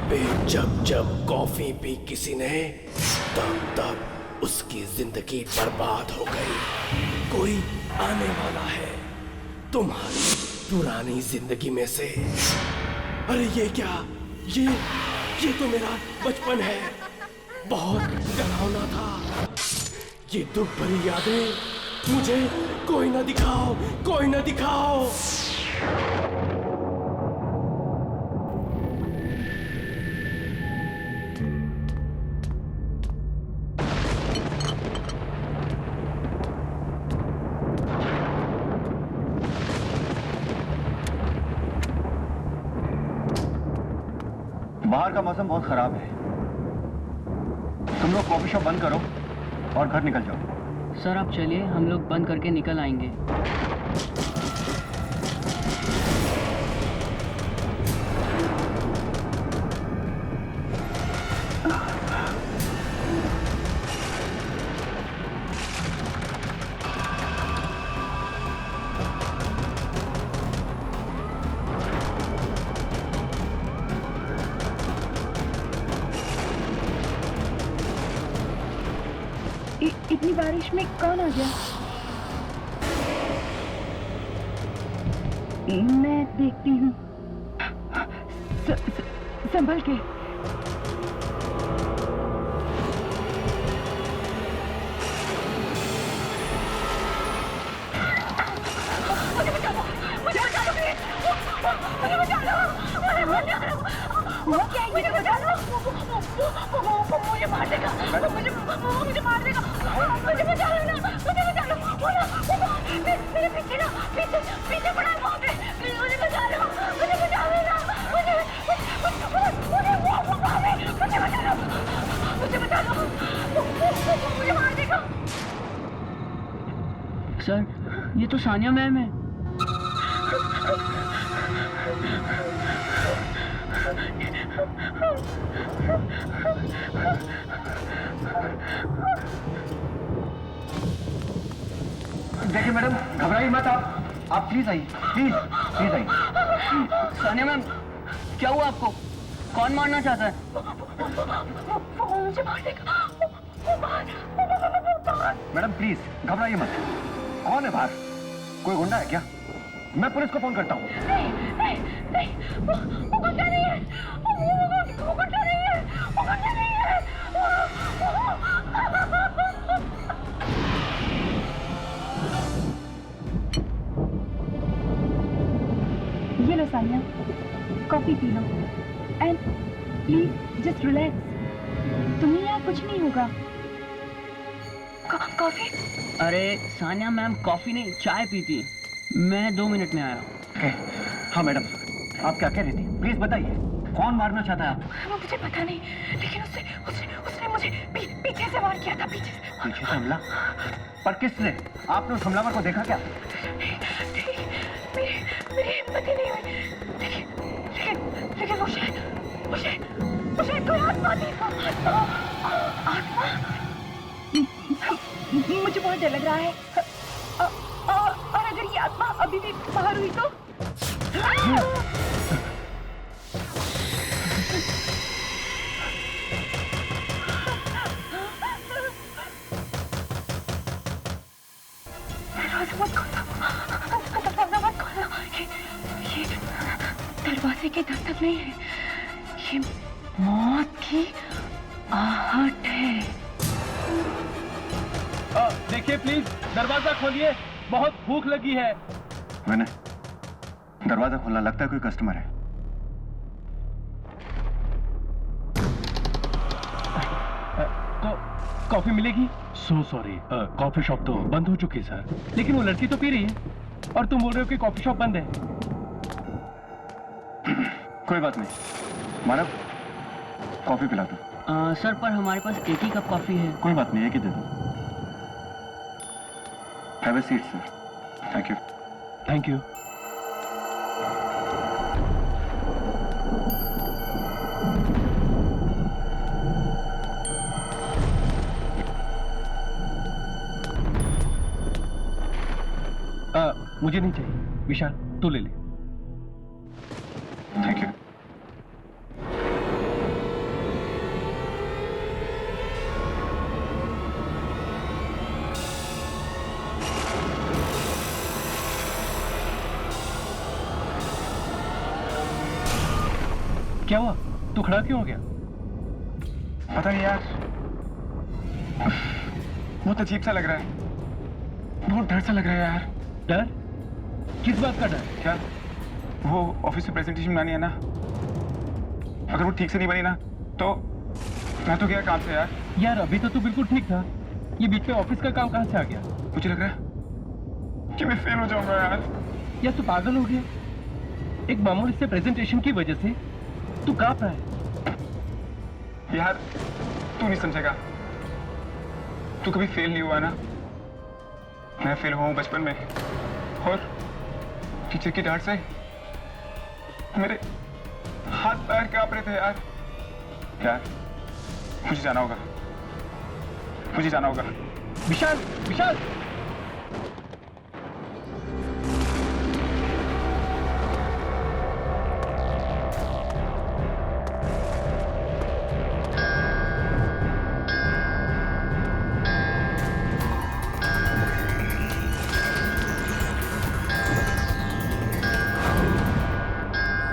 फिर जब जब कॉफी पी किसी ने, तब तब उसकी जिंदगी बर्बाद हो गई। कोई आने वाला है तुम्हारी पुरानी जिंदगी में से। अरे ये क्या, ये तो मेरा बचपन है, बहुत डरावना था। ये दुख भरी यादें मुझे कोई ना दिखाओ, कोई ना दिखाओ। बाहर का मौसम बहुत खराब है, तुम लोग कॉफी शॉप बंद करो और घर निकल जाओ। सर आप चलिए, हम लोग बंद करके निकल आएंगे। इतनी बारिश में कौन आ गया? मैं देखती हूँ। संभल के। वो क्या है? मुझे बचा लो। वो मुझे मार देगा। मुझे मार देगा। मुझे बचा लो ना, मुझे बचा लो। मेरे पीछे ना, पीछे पड़ा है वहाँ पे। मुझे बचा लो, मुझे बचा लो ना। मुझे बचा लो, मुझे बचा लो। वो मुझे मार देगा। सर ये तो सानिया मैम है। देखिए मैडम, घबराइए मत आप प्लीज आइए, प्लीज आइए। सानिया मैम, क्या हुआ आपको? कौन मारना चाहता है? वो मुझे मार देगा। मैडम प्लीज घबराइए मत। कौन है बाहर? कोई गुंडा है क्या? मैं पुलिस को फोन करता हूँ। नहीं, वो गुंडा नहीं है। वो गुंडा नहीं है। वो गुंडा नहीं है। ये लो सानिया, कॉफी पी लो एंड प्लीज जस्ट रिलैक्स। तुम्हें यहाँ कुछ नहीं होगा। कॉफी? अरे सानिया मैम कॉफी नहीं चाय पीती। मैं 2 मिनट में आया। हाँ मैडम, आप क्या कह रही थी? प्लीज बताइए, कौन मारना चाहता है आपको? मुझे पता नहीं, लेकिन उसने मुझे पीछे से वार किया था। पीछे से हमला? पर किसने? आपने उस हमलावर को देखा क्या? मेरी हिम्मत ही नहीं हुई। लेकिन मुझे कोई आत्मा थी। आत्मा? मुझे बहुत डर लग रहा है। और अगर ये आत्मा अभी भी बाहर हुई तो? दरवाजा मत खोलना। ये दरवाजे की दस्तक नहीं है, ये मौत की आहट है। देखिए प्लीज दरवाजा खोलिए, बहुत भूख लगी है। मैंने दरवाजा खोलना, लगता है कोई कस्टमर है। तो कॉफी मिलेगी? सो सॉरी, कॉफी शॉप तो बंद हो चुकी सर। लेकिन वो लड़की तो पी रही है और तुम बोल रहे हो कि कॉफी शॉप बंद है। कोई बात नहीं, मानव कॉफी पिला दो। सर पर हमारे पास एक ही कप कॉफी है। कोई बात नहीं, एक ही दे दो। Have a seat sir. Thank you. Thank you. मुझे नहीं चाहिए। विशाल तू ले ले। Thank you. क्या हुआ? तू खड़ा क्यों हो गया? पता नहीं यार, बहुत अजीब सा लग रहा है, बहुत डर सा लग रहा है यार। डर? किस बात का डर? क्या वो ऑफिस में प्रेजेंटेशन बनानी है ना, अगर वो ठीक से नहीं बनी ना तो मैं तो गया काम से यार। यार अभी तो तू बिल्कुल ठीक था, ये बीच में ऑफिस का काम कहाँ से आ गया? मुझे लग रहा है कि मैं फेल हो जाऊंगा यार। यार तू पागल हो गया? एक मामूली से प्रेजेंटेशन की वजह से तू कांप रहा है। यार तू नहीं समझेगा, तू कभी फेल नहीं हुआ ना, मैं फेल हुआ हूँ बचपन में, और टीचर की डांट से मेरे हाथ पैर कांप रहे थे यार। यार मुझे जाना होगा, मुझे जाना होगा। विशाल, विशाल!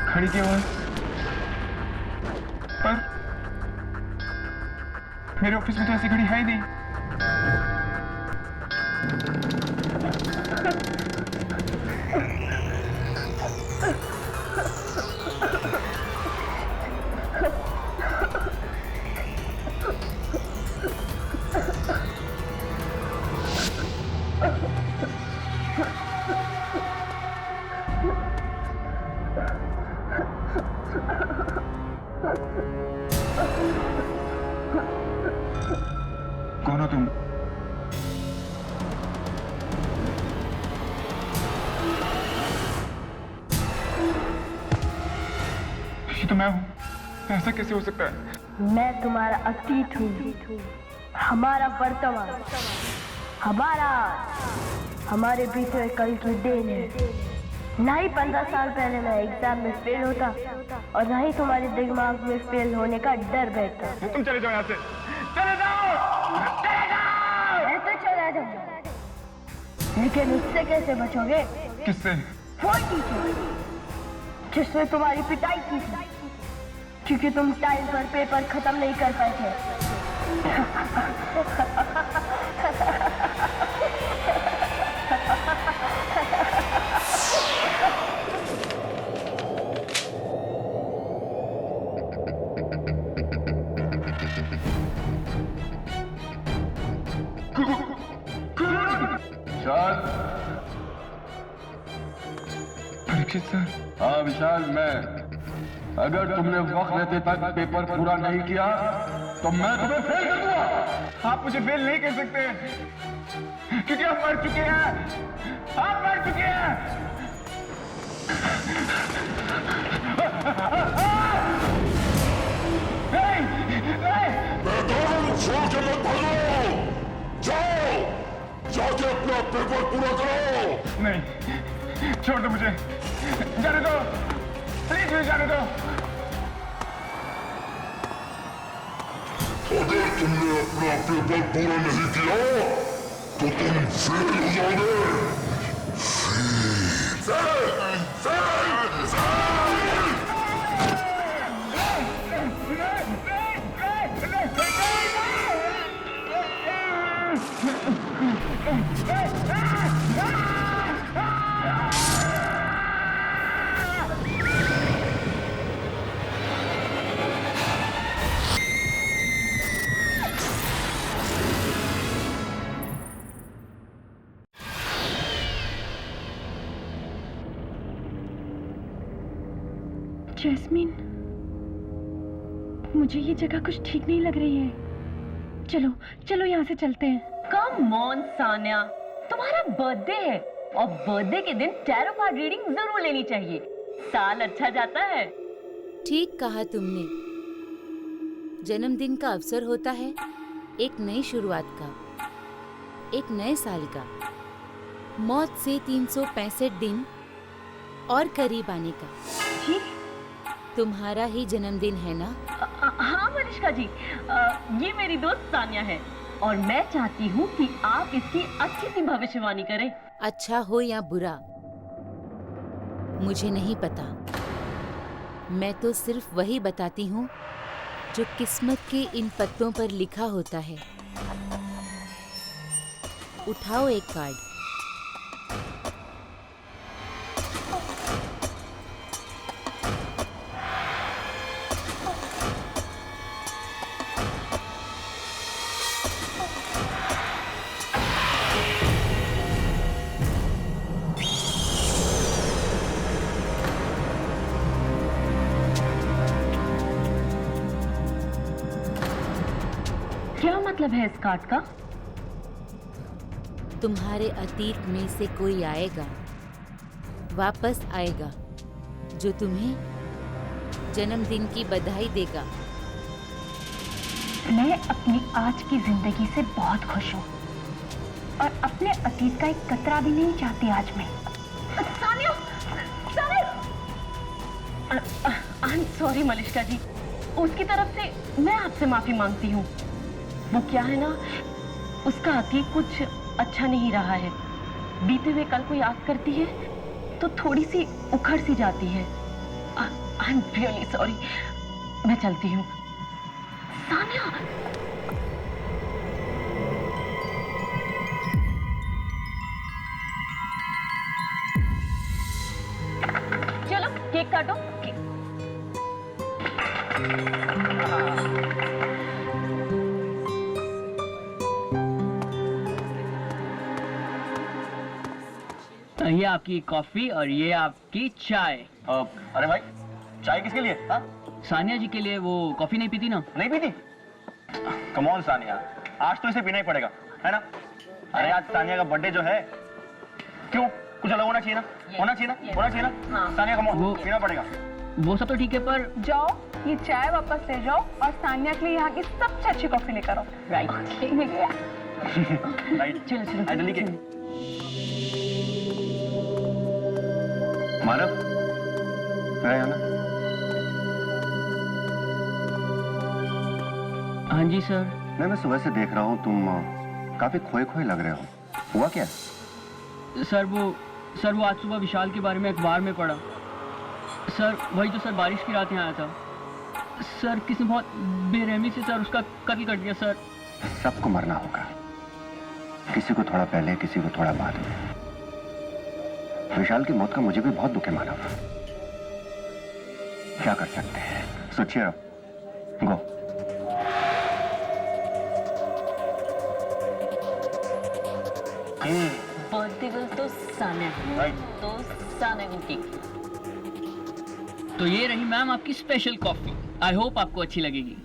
खड़ी की आवाज, पर मेरे ऑफिस में तो ऐसी घड़ी है ही नहीं। कौन हो तुम? ये तो मैं हूँ, ऐसा कैसे हो सकता है? मैं तुम्हारा अतीत हूँ, हमारा वर्तमान, हमारा हमारे बीते कल की देन है। ना ही 15 साल पहले मैं एग्जाम में फेल होता और ना ही तुम्हारे दिमाग में फेल होने का डर बैठता। तुम चले जाओ यहाँ से, चले जाओ, चले जाओ। मैं तो चला जाऊंगा, लेकिन उससे कैसे बचोगे? किससे? वो टीचर जिसने तुम्हारी पिटाई की थी, क्योंकि तुम टाइम पर पेपर खत्म नहीं कर पाए थे। विशाल। परीक्षित सर। हाँ विशाल, मैं। अगर तुमने वक्त रहते तक पेपर पूरा नहीं किया तो मैं तुम्हें फेल कर दूंगा। आप मुझे फेल नहीं कर सकते, क्योंकि आप मर चुके हैं, आप मर चुके हैं। नहीं, नहीं। मैदान छोड़ के मत भागो, जाओ, जाके अपना पेपर पूरा करो। नहीं, छोड़ दो मुझे, जाने दो, प्लीज मुझे जाने दो। अगर तुमने अपना पेपर पूरा नहीं किया तो तुम फेल हो जाओगे। Fail, fail, fail. जैस्मीन, मुझे ये जगह कुछ ठीक नहीं लग रही है। चलो चलो यहाँ से चलते हैं। कम ऑन सान्या, तुम्हारा बर्थडे है और बर्थडे के दिन टैरो कार्ड रीडिंग जरूर लेनी चाहिए, साल अच्छा जाता है। ठीक कहा तुमने, जन्मदिन का अवसर होता है एक नई शुरुआत का, एक नए साल का, मौत से 365 दिन और करीब आने का। जी? तुम्हारा ही जन्मदिन है ना? हाँ मनीषका जी, ये मेरी दोस्त सान्या है और मैं चाहती हूँ कि आप इसकी अच्छी सी भविष्यवाणी करें। अच्छा हो या बुरा मुझे नहीं पता, मैं तो सिर्फ वही बताती हूँ जो किस्मत के इन पत्तों पर लिखा होता है। उठाओ एक कार्ड। क्या मतलब है इस कार्ड का? तुम्हारे अतीत में से कोई आएगा, वापस आएगा, जो तुम्हें जन्मदिन की बधाई देगा। मैं अपनी आज की जिंदगी से बहुत खुश हूँ और अपने अतीत का एक कतरा भी नहीं चाहती आज मैं। Sania, I am sorry Malishka ji, उसकी तरफ से मैं आपसे माफी मांगती हूँ। वो क्या है ना, उसका अतीत कुछ अच्छा नहीं रहा है। बीते हुए कल को याद करती है तो थोड़ी सी उखड़ सी जाती है। I am really sorry. मैं चलती हूँ। सानिया, चलो केक काटो। ये आपकी कॉफी और ये आपकी चाय। अरे भाई, चाय किसके लिए? हाँ? सानिया जी के लिए। वो कॉफी नहीं पीती ना। नहीं पीती? कम ऑन सानिया, आज तो इसे पीना ही पड़ेगा, है ना? अरे आज सानिया का बर्थडे जो है, क्यों कुछ अलग होना चाहिए ना? होना चाहिए ना? होना चाहिए ना? हाँ। सानिया कम ऑन, पीना पड़ेगा। वो सब तो ठीक है, पर जाओ ये चाय वापस ले जाओ और सानिया के लिए यहाँ की सबसे अच्छी कॉफी लेकर आओ। राइट। राइट। चलो चलो आई दिल्ली के मानव, है ना? हाँ जी सर। मैं सुबह से देख रहा हूँ, तुम काफी खोए खोए लग रहे हो। हुआ क्या? सर वो आज सुबह विशाल के बारे में अखबार में पढ़ा। सर वही तो सर, बारिश की रात यहाँ आया था। सर किसी ने बहुत बेरहमी से सर उसका कत्ल कर दिया सर। सबको मरना होगा, किसी को थोड़ा पहले, किसी को थोड़ा बाद में। विशाल की मौत का मुझे भी बहुत दुख है मानव। क्या कर सकते हैं? सोचिए, गो। बर्थडे गर्ल तो सानिया, तो सानिया को केक। तो ये रही मैम आपकी स्पेशल कॉफी। आई होप आपको अच्छी लगेगी।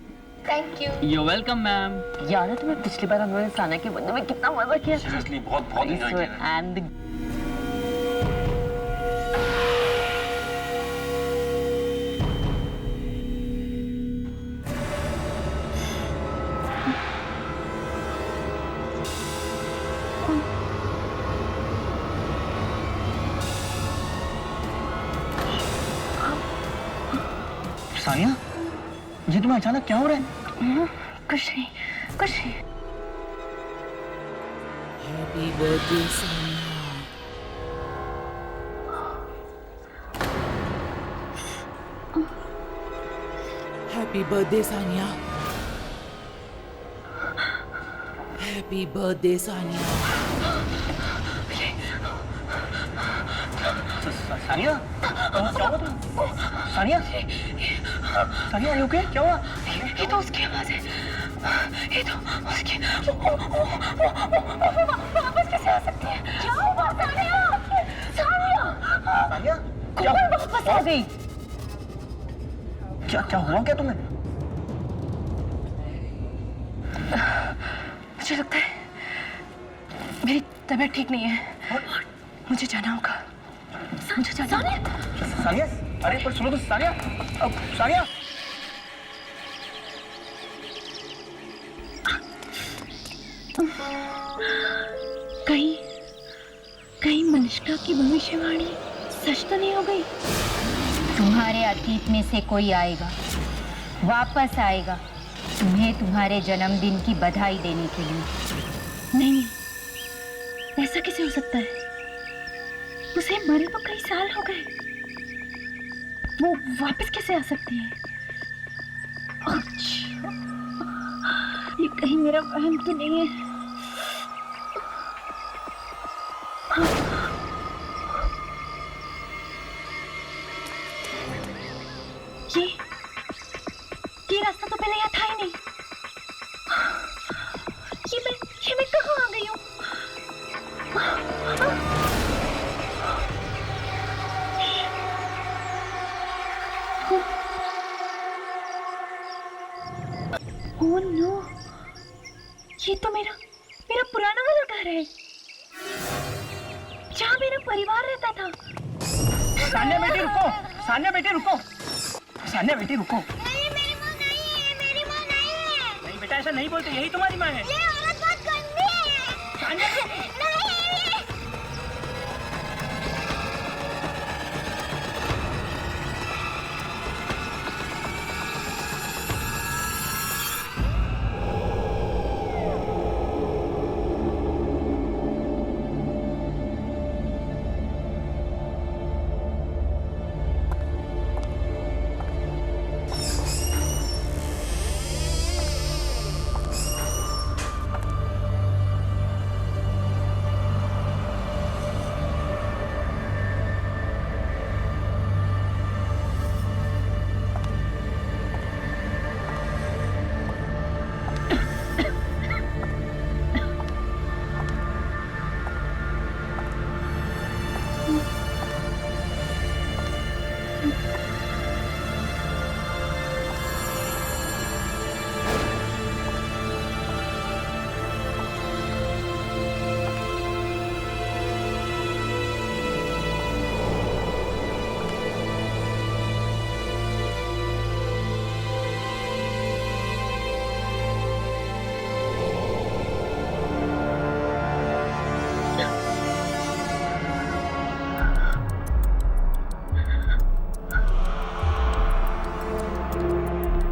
Thank you. You welcome ma'am. याद है तुम्हें पिछली बार हमने सानिया के बर्थडे में कितना मजा किया? सीरियसली बहुत एंजॉय किया। एंड सानिया, ये तुम्हें अचानक क्या हो रहा है? कुछ नहीं, कुछ नहीं। Happy birthday Sania. Happy birthday Sania. Happy birthday Sania. Sania, क्या हुआ तुम? Sania, Sania, you okay? क्या हुआ? ये तो उसकी आवाज है। ये तो उसकी। वापस कैसे आ सकती है? क्या हुआ सानिया? सानिया, सानिया, क्या वापस आ गई? क्या हुआ क्या तुम्हें? मुझे लगता है मेरी तबीयत ठीक नहीं है। मुझे जाना होगा। मुझे जाना होगा। सानिया, अरे पर सुनो तो सानिया, सानिया। कहीं मलिष्का की भविष्यवाणी सच तो नहीं हो गई? तुम्हारे अतीत में से कोई आएगा, वापस आएगा, तुम्हें तुम्हारे जन्मदिन की बधाई देने के लिए। नहीं, ऐसा कैसे हो सकता है? उसे मरे तो कई साल हो गए। वो वापस कैसे आ सकती है? अच्छा, ये कहीं मेरा वहम तो नहीं है? ये रास्ता तो पहले यहाँ था ही नहीं। ये मैं कहाँ आ गई हूँ? ओह नो, ये तो मेरा पुराना वाला घर है, जहाँ मेरा परिवार रहता था। सान्या बेटी रुको, सान्या बेटी रुको, सान्या बेटी रुको। नहीं, मेरी माँ नहीं है, मेरी माँ नहीं है। नहीं बेटा, ऐसा नहीं बोलते, यही तुम्हारी माँ है। ये औरत बहुत गंदी है। सान्या नहीं।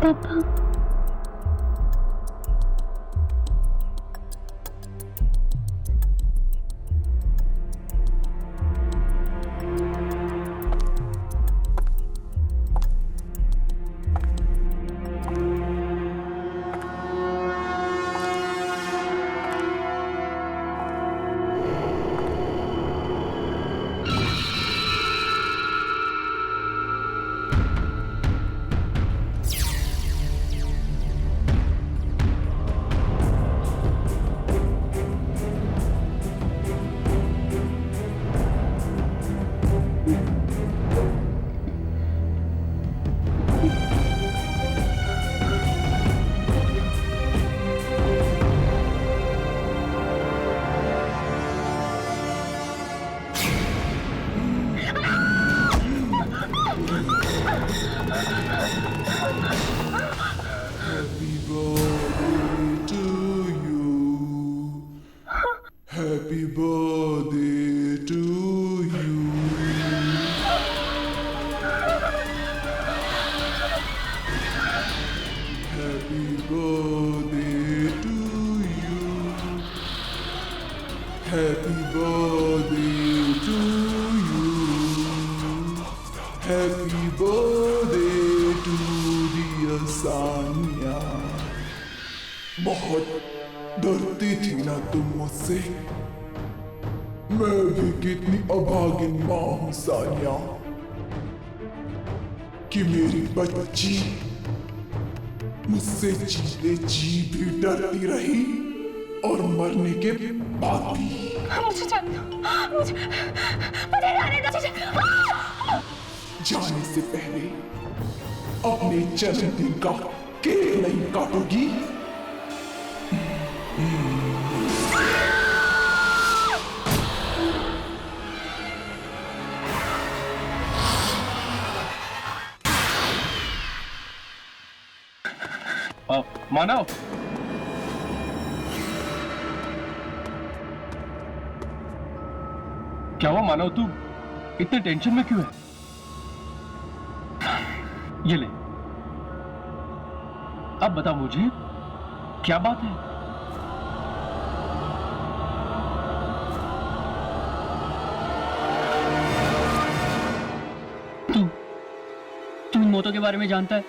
पापा, Happy birthday to you. Happy birthday to you. Happy birthday to you. Happy birthday to dear Sanya. बहुत डरती थी ना तुम मुझसे। मैं भी कितनी अभागिन माँ हूँ सानिया, कि मेरी बच्ची मुझसे जीते जी भी डरती रही और मरने के बाद भी। मुझे जाने दो, मुझे जाने दो। जाने से पहले अपने जन्मदिन का केक नहीं काटोगी? मानव, क्या हुआ मानव? तू इतने टेंशन में क्यों है? ये ले, अब बता मुझे क्या बात है? मौतों के बारे में जानता है।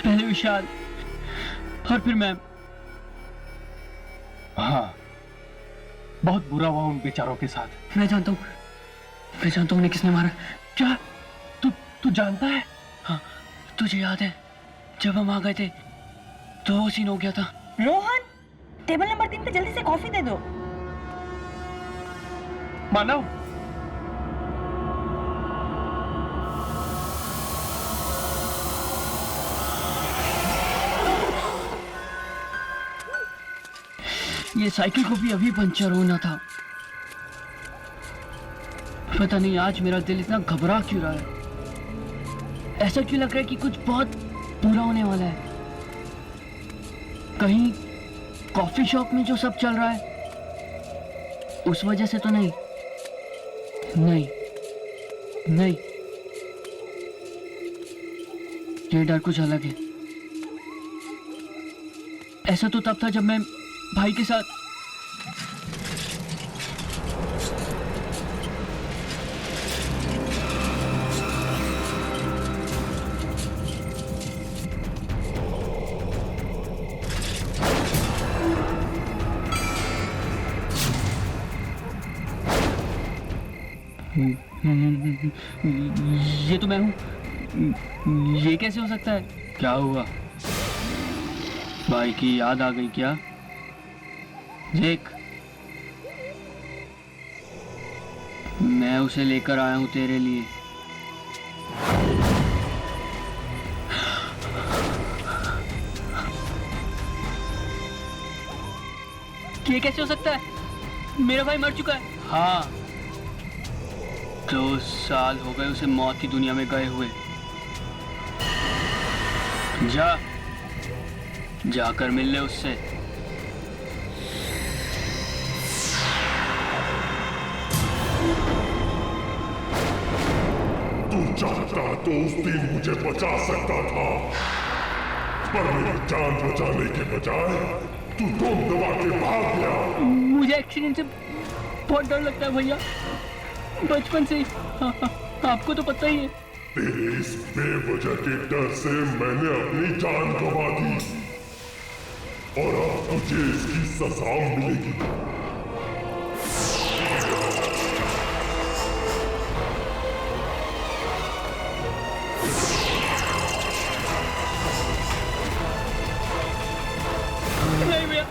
पहले विशाल और फिर मैं। हाँ, बहुत बुरा हुआ उन बेचारों के साथ। मैं जानता हूँ उन्हें किसने मारा। क्या तू जानता है? हाँ, तुझे याद है जब हम आ गए थे तो वो सीन हो गया था। रोहन, टेबल नंबर 3 पे जल्दी से कॉफी दे दो। मानव, ये साइकिल को भी अभी पंचर होना था। पता नहीं आज मेरा दिल इतना घबरा क्यों रहा है। ऐसा क्यों लग रहा है कि कुछ बहुत बुरा होने वाला है। कहीं कॉफी शॉप में जो सब चल रहा है उस वजह से तो नहीं। ये डर कुछ अलग है। ऐसा तो तब था जब मैं भाई के साथ ये तो मैं हूँ। ये कैसे हो सकता है? क्या हुआ? भाई की याद आ गई क्या? देख, मैं उसे लेकर आया हूँ तेरे लिए। ये कैसे हो सकता है? मेरा भाई मर चुका है। हाँ, 2 साल हो गए उसे मौत की दुनिया में गए हुए। जाकर मिल ले उससे। तू चाहता तो उस दिन मुझे बचा सकता था, पर मेरी जान बचाने के बजाय तू दम दबा के भाग गया। मुझे एक्सीडेंट से बहुत डर लगता है भैया, बचपन से ही। आपको तो पता ही है। तेरे इस बेवजह के डर से मैंने अपनी जान गंवा दी और अब तुझे इसकी सजा मिलेगी। नहीं भैया।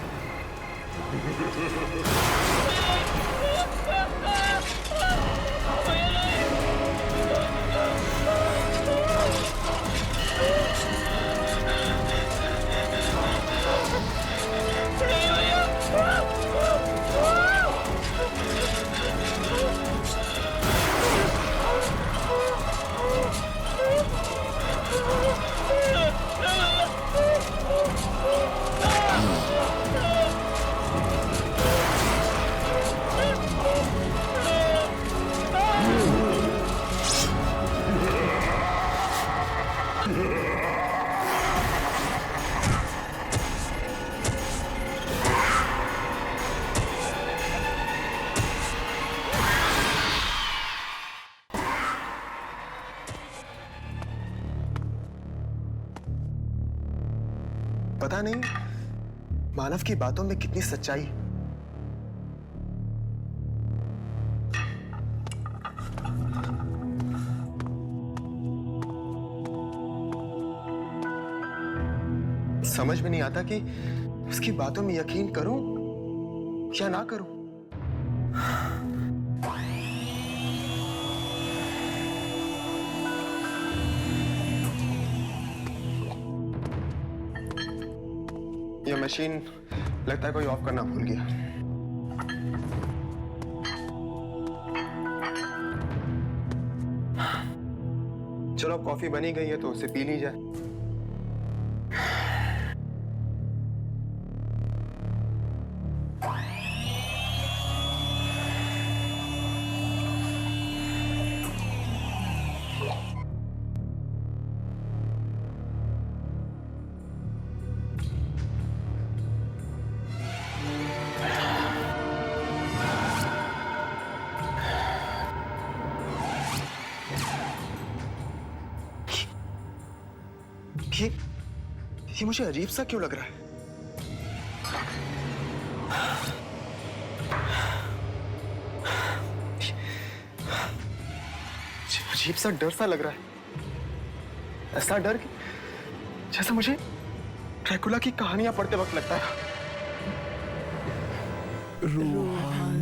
पता नहीं मानव की बातों में कितनी सच्चाई। समझ में नहीं आता कि उसकी बातों में यकीन करूं या ना करूं। ये मशीन लगता है कोई ऑफ करना भूल गया। चलो कॉफी बनी गई है तो उसे पी ली जाए। ये मुझे अजीब सा क्यों लग रहा है? अजीब सा डर सा लग रहा है, ऐसा डर कि जैसे मुझे ड्रैकुला की कहानियां पढ़ते वक्त लगता है। रोहन,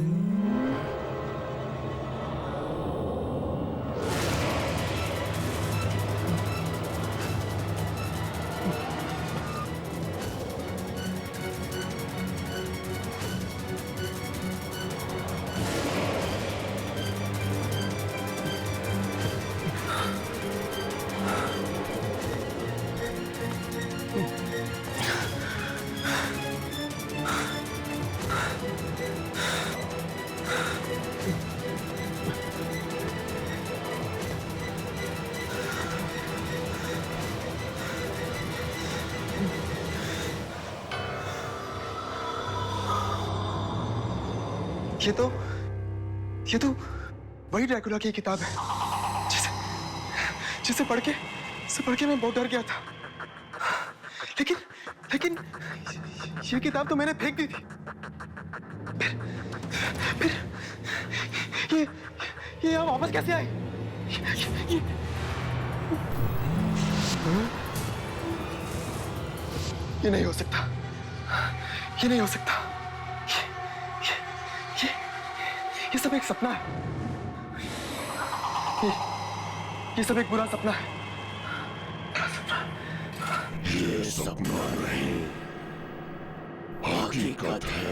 ये तो वही ड्रैकुला की किताब है जिसे पढ़ के मैं बहुत डर गया था। लेकिन ये किताब तो मैंने फेंक दी थी। फिर ये यहाँ वापस कैसे आई? ये नहीं हो सकता, ये नहीं हो सकता। ये सब एक सपना है। ये सब एक बुरा सपना है। ये सपना नहीं, हकीकत है।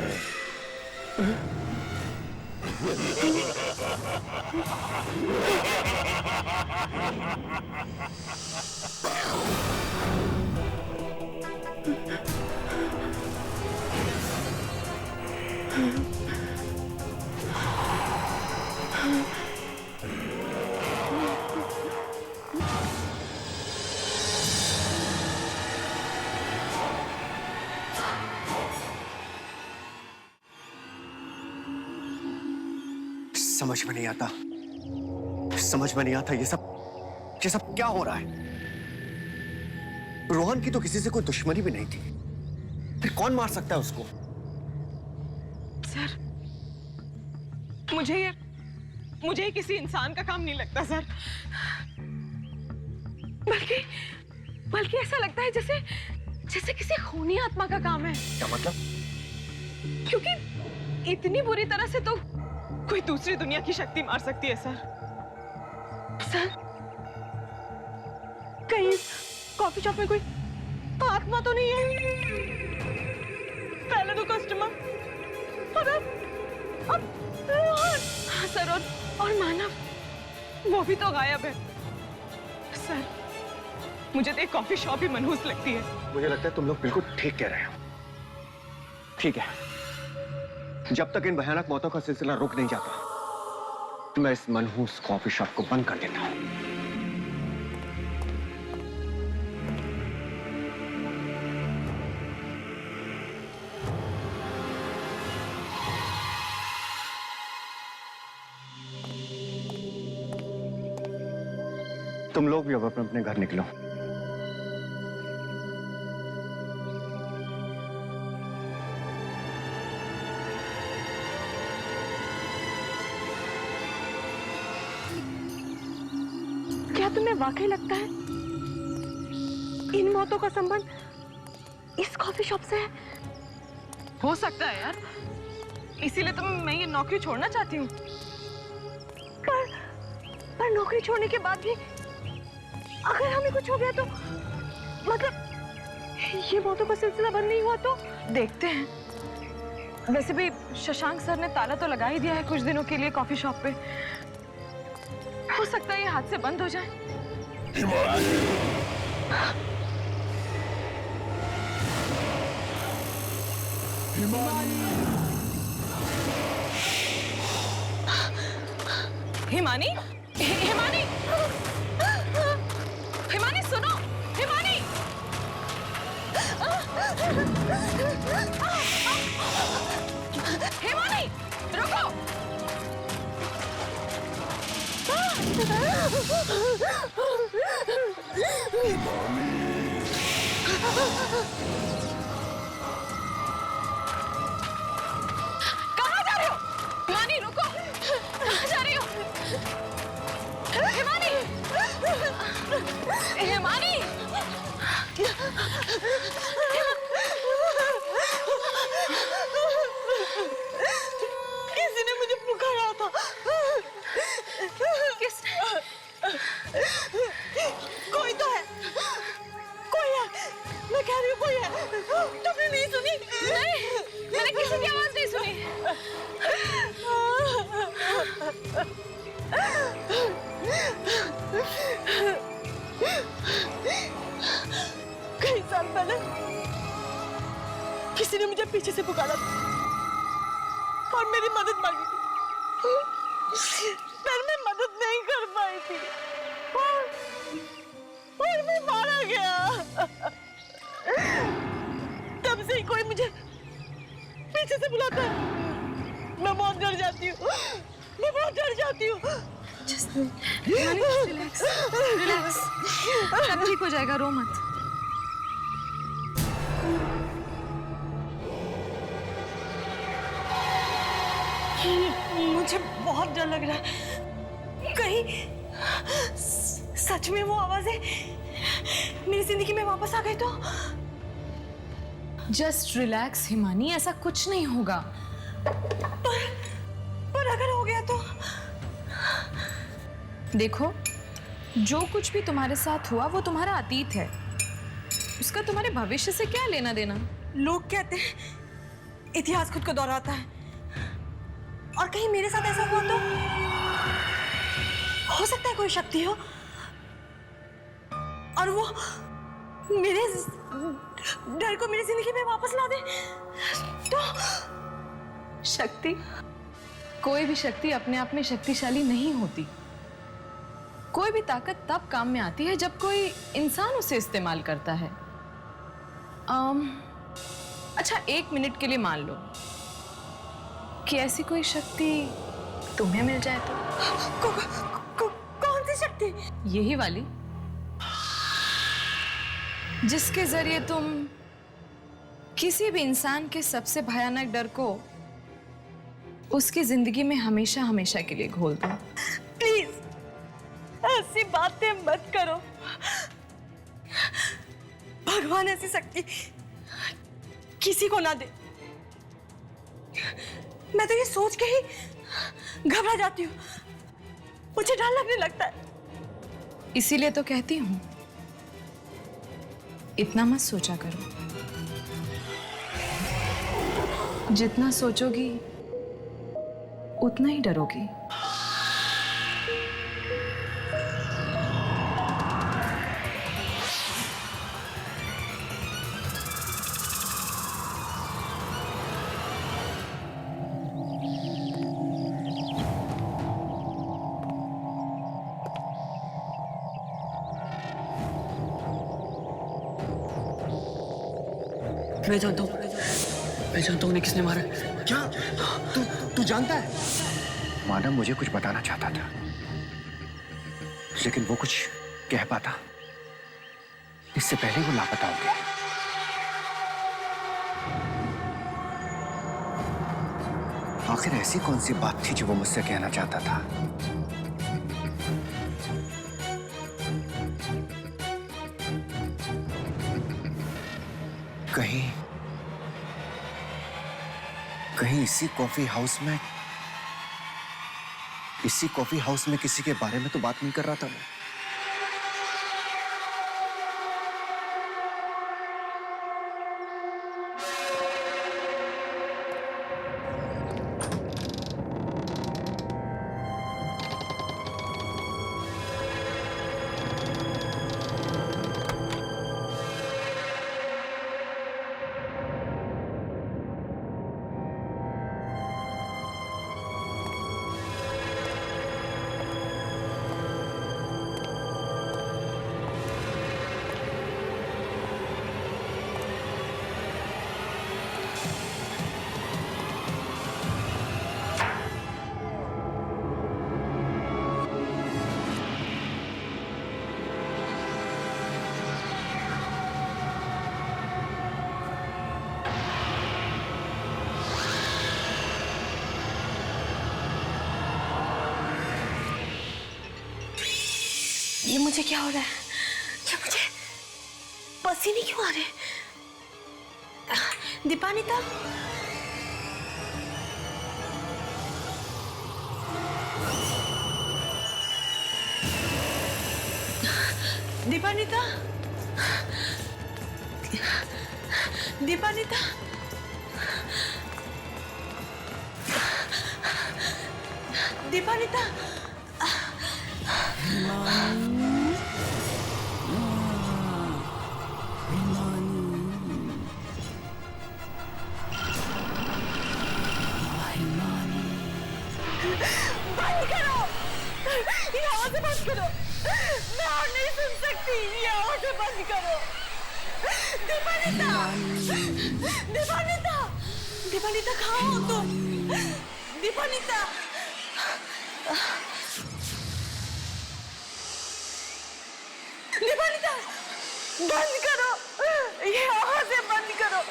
समझ में नहीं आता ये सब क्या हो रहा है? रोहन की तो किसी से कोई दुश्मनी भी नहीं थी, फिर कौन मार सकता है उसको? सर, मुझे किसी इंसान का काम नहीं लगता सर। बल्कि ऐसा लगता है जैसे किसी खूनी आत्मा का काम है। क्या मतलब? क्योंकि इतनी बुरी तरह से तो कोई दूसरी दुनिया की शक्ति मार सकती है सर। कहीं कॉफी शॉप में कोई आत्मा तो नहीं है? पहले तो कस्टमर और अब हाँ सर, और मानव वो भी तो गायब है सर। मुझे तो एक कॉफी शॉप ही मनहूस लगती है। मुझे लगता है तुम लोग बिल्कुल ठीक कह रहे हो। ठीक है, जब तक इन भयानक मौतों का सिलसिला रुक नहीं जाता, मैं इस मनहूस कॉफी शॉप को बंद कर देता हूं। तुम लोग भी अब अपने घर निकलो। क्या तुम्हें वाकई लगता है इन मौतों का संबंध इस कॉफी शॉप से है? हो सकता है यार, इसीलिए तो मैं ये नौकरी छोड़ना चाहती हूँ। पर नौकरी छोड़ने के बाद भी अगर हमें कुछ हो गया तो, मतलब ये मौतों का सिलसिला बंद नहीं हुआ तो देखते हैं। वैसे भी शशांक सर ने ताला तो लगा ही दिया है कुछ दिनों के लिए कॉफी शॉप पे। हो सकता है ये हाथ से बंद हो जाए। हिमानी, हिमानी, हिमानी सुनो, हिमानी, हिमानी रुको। हिमानी कहाँ जा रहे हो? हिमानी रुको, कहाँ जा रही हो? हिमानी, हिमानी, किसी ने मुझे पुकारा था। किसने? कोई तो है, कोई है, मैं कह रही हूँ कोई है। तुमने नहीं सुनी? नहीं, मैंने किसी की आवाज नहीं सुनी। कई साल पहले किसी ने मुझे पीछे से पुकारा था और मेरी मदद मांगी थी, पर मैं मदद नहीं कर पाई थी और मैं मारा गया। तब से ही कोई मुझे पीछे से बुलाता है, मैं बहुत डर जाती हूँ, मैं बहुत डर जाती हूँ। रिलैक्स, रिलैक्स, सब ठीक हो जाएगा, रो मत। मुझे बहुत डर लग रहा है, कहीं सच में वो आवाजें मेरी जिंदगी में वापस आ गई तो। जस्ट रिलैक्स हिमानी, ऐसा कुछ नहीं होगा। पर अगर हो गया तो? देखो, जो कुछ भी तुम्हारे साथ हुआ वो तुम्हारा अतीत है, उसका तुम्हारे भविष्य से क्या लेना देना। लोग कहते हैं इतिहास खुद को दोहराता है, और कहीं मेरे साथ ऐसा हुआ तो? हो सकता है कोई शक्ति हो और वो मेरे डर को मेरी जिंदगी में वापस ला दे तो? शक्ति? कोई भी शक्ति अपने आप में शक्तिशाली नहीं होती। कोई भी ताकत तब काम में आती है जब कोई इंसान उसे इस्तेमाल करता है। अच्छा, 1 मिनट के लिए मान लो कि ऐसी कोई शक्ति तुम्हें मिल जाए तो? कौन सी शक्ति? यही वाली, जिसके जरिए तुम किसी भी इंसान के सबसे भयानक डर को उसकी जिंदगी में हमेशा हमेशा के लिए घोल दो। प्लीज ऐसी बातें मत करो, भगवान ऐसी शक्ति किसी को ना दे। मैं तो ये सोच के ही घबरा जाती हूँ, मुझे डर लगने लगता है। इसीलिए तो कहती हूँ, इतना मत सोचा करो। जितना सोचोगी उतना ही डरोगी। मैं जानता हूँ उन्हें किसने मारा। क्या? तू जानता है? मानव मुझे कुछ बताना चाहता था, लेकिन वो कुछ कह पाता इससे पहले वो लापता हो गया। आखिर ऐसी कौन सी बात थी जो वो मुझसे कहना चाहता था? कहीं इसी कॉफी हाउस में किसी के बारे में तो बात नहीं कर रहा था मैं। ये मुझे क्या हो रहा है? ये मुझे पसीने क्यों आ रहे? दीपानिता, दीपानिता, दीपानिता, दीपानिता, बंद करो, ये आवाज़ बंद करो, मैं और नहीं सुन सकती, ये आवाज़ बंद करो। दीपानिता, दीपानिता, दीपानिता कहाँ हो तुम? दीपानिता, दीपानिता, बंद करो, ये आवाज़ें बंद करो।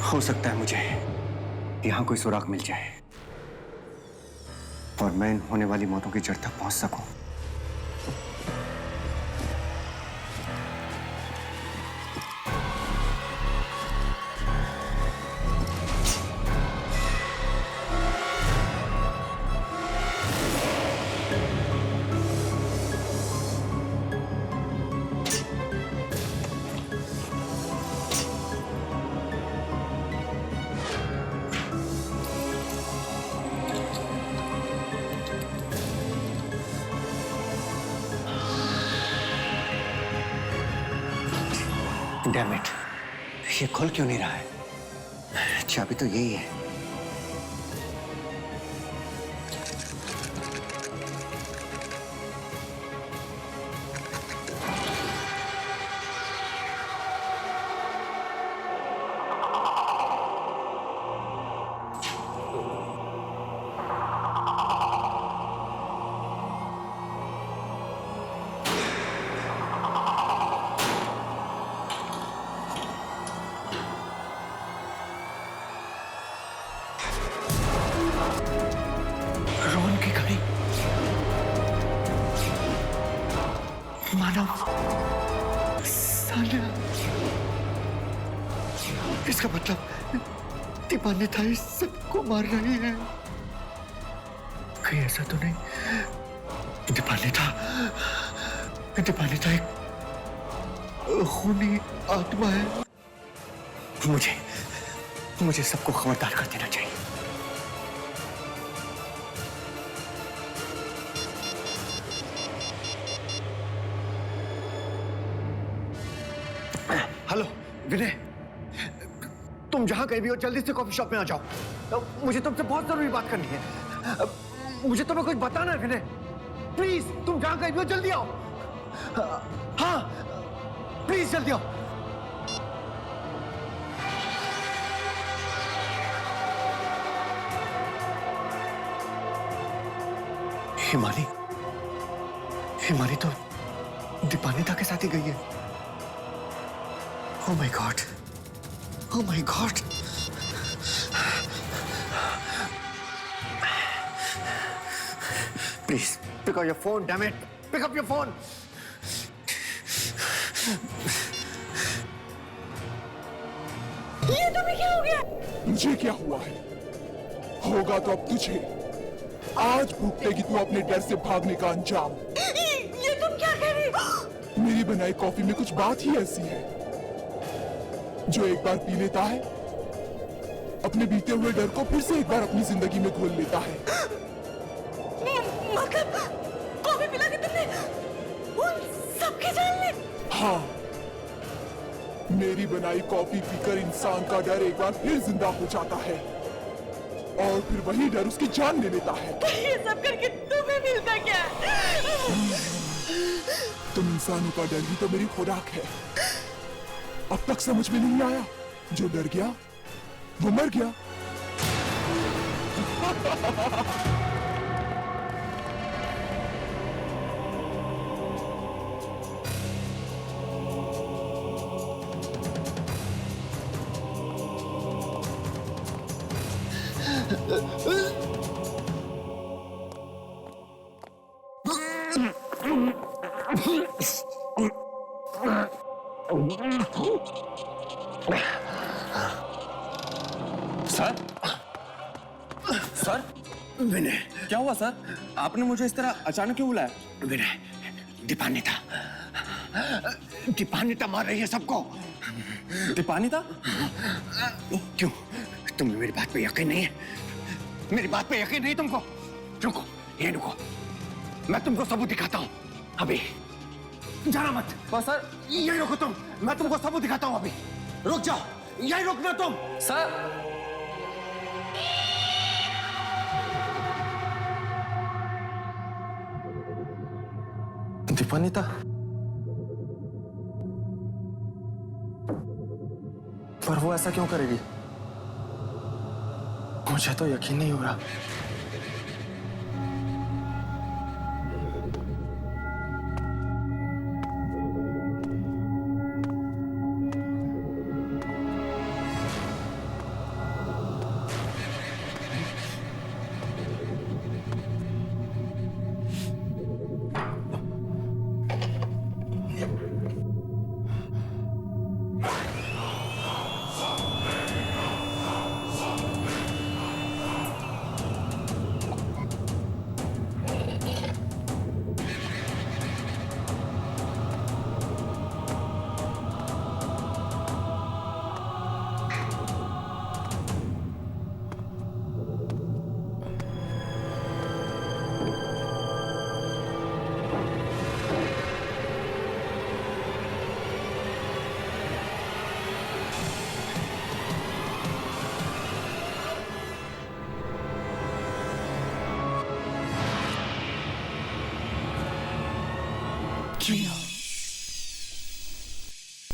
हो सकता है मुझे यहां कोई सुराग मिल जाए और मैं इन होने वाली मौतों की जड़ तक पहुंच सकूं। Damn it, ये खुल क्यों नहीं रहा है? चाबी तो यही है। इसका मतलब दीपानिता इस सबको मार रही है। कहीं ऐसा तो नहीं दीपानिता एक खूनी आत्मा है। मुझे सबको खबरदार कर देना चाहिए। हेलो विनय, तुम जहां कहीं भी हो जल्दी से कॉफी शॉप में आ जाओ। मुझे तुमसे बहुत जरूरी बात करनी है। मुझे तुम्हें कुछ बताना है विनय। प्लीज तुम जहां कहीं भी हो जल्दी आओ। हाँ प्लीज जल्दी आओ। हिमानी तो दीपानिता के साथ ही गई है। Oh my God! Oh my God! Please pick up your phone, damn it! Pick up your phone. ये तुम्हें क्या हो गया? मुझे क्या हुआ है? होगा तो अब तुझे। आज भुगतेगी तू अपने डर से भागने का अंजाम। ये तुम क्या कह रही हो? मेरी बनाई कॉफी में कुछ बात ही ऐसी है जो एक बार पी लेता है अपने बीते हुए डर को फिर से एक बार अपनी जिंदगी में घोल लेता है। मतलब कॉफी पिला के तुमने उन सबके जान ले? हाँ, मेरी बनाई कॉफी पीकर इंसान का डर एक बार फिर जिंदा हो जाता है और फिर वही डर उसकी जान ले लेता है। ये सब करके तुम्हें मिलता क्या है? तुम इंसानों का डर ही तो मेरी खुराक है। अब तक समझ में नहीं आया, जो डर गया वो मर गया। सर, सर, विनय, क्या हुआ सर? आपने मुझे इस तरह अचानक क्यों बुलाया? विनय, दीपानिता मार रही है सबको। दीपानिता? क्यों? तुम्हें मेरी बात पे यकीन नहीं है? मेरी बात पे यकीन नहीं तुमको? रुको, ये रुको, मैं तुमको सबूत दिखाता हूँ अभी। जाना मत। सर, यही रुको तुम, मैं तुमको सबूत दिखाता हूँ अभी। रुक जाओ, यही रुकना तुम। सर, दीपानिता, पर वो ऐसा क्यों करेगी? मुझे तो यकीन नहीं हो रहा।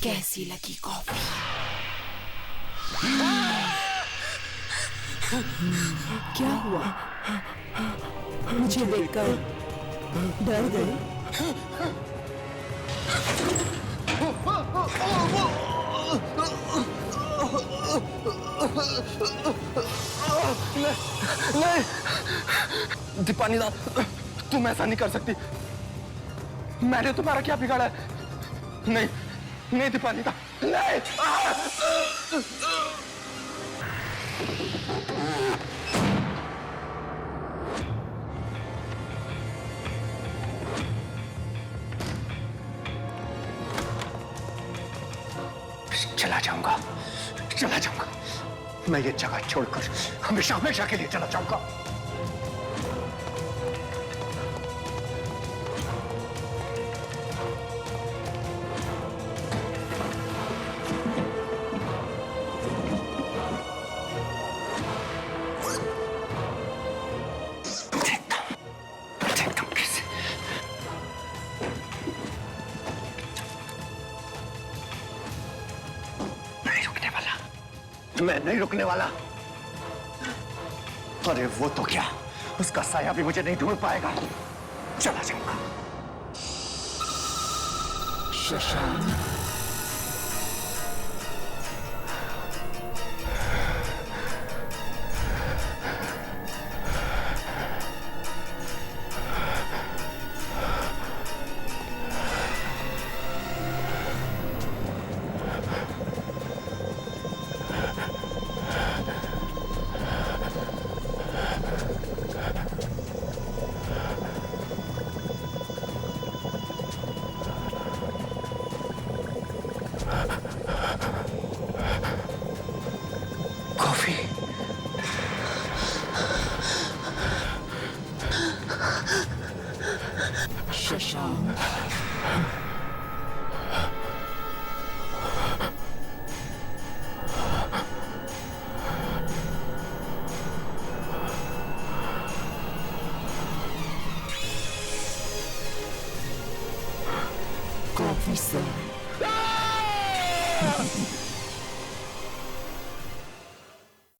कैसी लगी कॉफी? क्या हुआ? मुझे देखकर डर गए? नहीं, दीपानिता, तुम ऐसा नहीं कर सकती। मैंने तुम्हारा क्या बिगाड़ा है? नहीं, नहीं दीपानिता, नहीं। चला जाऊंगा, चला जाऊंगा। मैं ये जगह छोड़कर हमेशा हमेशा के लिए चला जाऊंगा। मैं नहीं रुकने वाला। अरे वो तो क्या, उसका साया भी मुझे नहीं ढूंढ पाएगा। चला जाऊंगा। शशांक, शशांक। Coffee sir.